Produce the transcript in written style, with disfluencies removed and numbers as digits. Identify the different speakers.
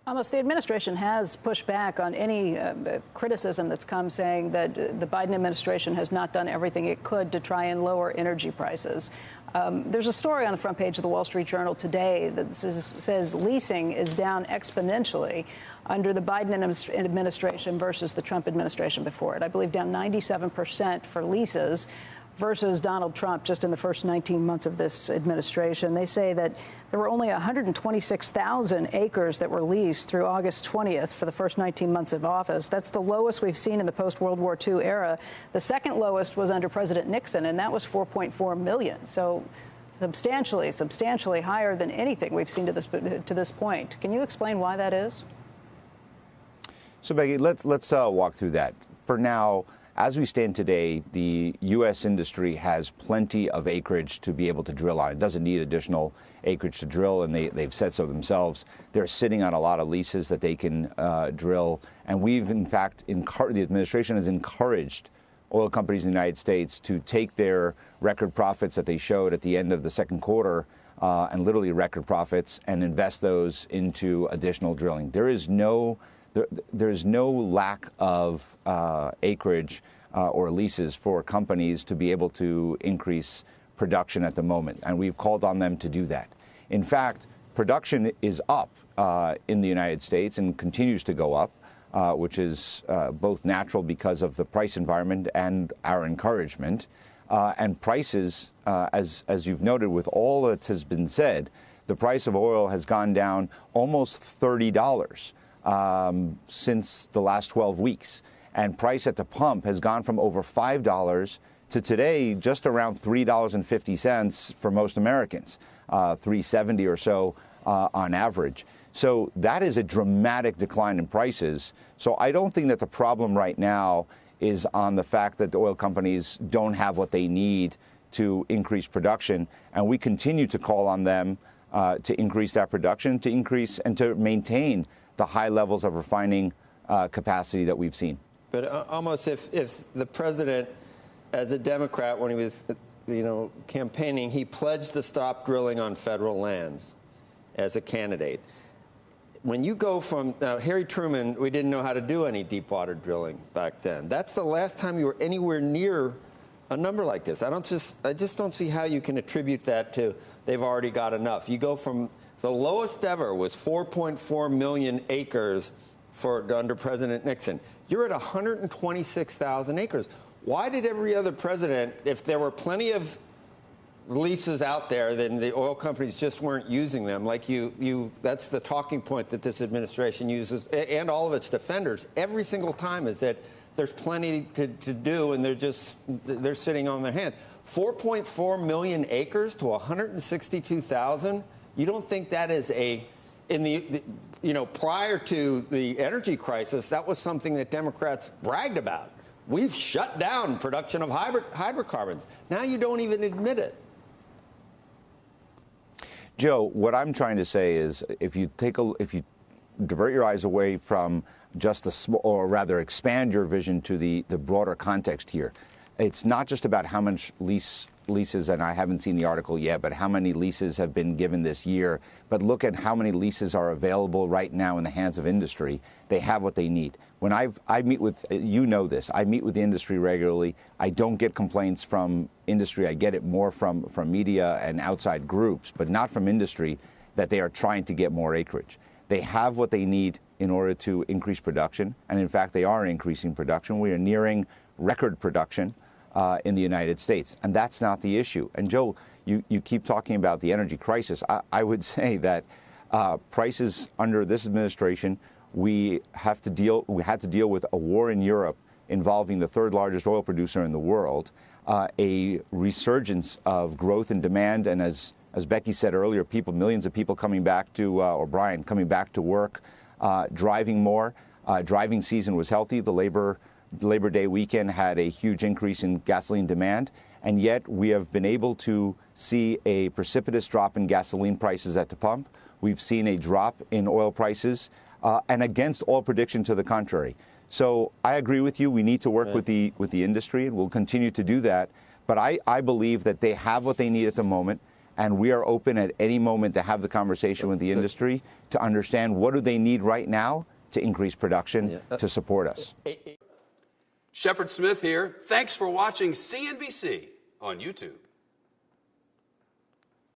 Speaker 1: Almost, the administration has pushed back on any criticism that's come, saying that the Biden administration has not done everything it could to try and lower energy prices. There's a story on the front page of the Wall Street Journal today that says leasing is down exponentially under the Biden administration versus the Trump administration before it. I believe down 97% for leases versus Donald Trump just in the first 19 months of this administration. They say that there were only 126,000 acres that were leased through August 20th for the first 19 months of office. That's the lowest we've seen in the post-World War II era. The second lowest was under President Nixon, and that was 4.4 million. So substantially higher than anything we've seen to this point. Can you explain why that is?
Speaker 2: So, Becky, let's walk through that. For now, as we stand today, the U.S. industry has plenty of acreage to be able to drill on. It doesn't need additional acreage to drill, and they've said so themselves. They're sitting on a lot of leases that they can drill. And we've, in fact, the administration has encouraged oil companies in the United States to take their record profits that they showed at the end of the second quarter, and literally record profits, and invest those into additional drilling. There's no lack of acreage or leases for companies to be able to increase production at the moment, and we've called on them to do that. In fact, production is up in the United States and continues to go up, which is both natural because of the price environment and our encouragement. And prices, as you've noted with all that has been said, the price of oil has gone down almost $30. Since the last 12 weeks. And price at the pump has gone from over $5 to today just around $3.50 for most Americans, $3.70 or so on average. So that is a dramatic decline in prices. So I don't think that the problem right now is on the fact that the oil companies don't have what they need to increase production. And we continue to call on them to increase that production, to increase and to maintain the high levels of refining capacity that we've seen.
Speaker 3: But almost if the president, as a Democrat, when he was, campaigning, he pledged to stop drilling on federal lands as a candidate. When you go from Harry Truman, we didn't know how to do any deep water drilling back then. That's the last time you were anywhere near a number like this. I just don't see how you can attribute that to they've already got enough. You go from the lowest ever was 4.4 million acres under President Nixon. You're at 126,000 acres. Why did every other president, if there were plenty of leases out there, then the oil companies just weren't using them? Like that's the talking point that this administration uses, and all of its defenders every single time, is that there's plenty to do, and they're sitting on their hands. 4.4 million acres to 162,000. You don't think that is prior to the energy crisis, that was something that Democrats bragged about. We've shut down production of hydrocarbons. Now you don't even admit it.
Speaker 2: Joe, what I'm trying to say is if you divert your eyes away from just or rather expand your vision to the broader context here, it's not just about how much leases, and I haven't seen the article yet, but how many leases have been given this year. But look at how many leases are available right now in the hands of industry. They have what they need. When I meet with, I meet with the industry regularly. I don't get complaints from industry. I get it more from media and outside groups, but not from industry, that they are trying to get more acreage. They have what they need in order to increase production. And in fact, they are increasing production. We are nearing record production in the United States. And that's not the issue. And Joe, you keep talking about the energy crisis. I would say that prices under this administration, we had to deal with a war in Europe involving the third largest oil producer in the world, a resurgence of growth and demand, and as Becky said earlier, millions of people coming back to, or Brian, coming back to work, driving more. Driving season was healthy. The Labor Day weekend had a huge increase in gasoline demand, and yet we have been able to see a precipitous drop in gasoline prices at the pump. We've seen a drop in oil prices, and against all prediction to the contrary. So I agree with you. We need to work with the industry, and we'll continue to do that. But I believe that they have what they need at the moment, And we are open at any moment to have the conversation with the industry to understand what do they need right now to increase production to support us.
Speaker 4: Shepard Smith here. Thanks for watching CNBC on YouTube.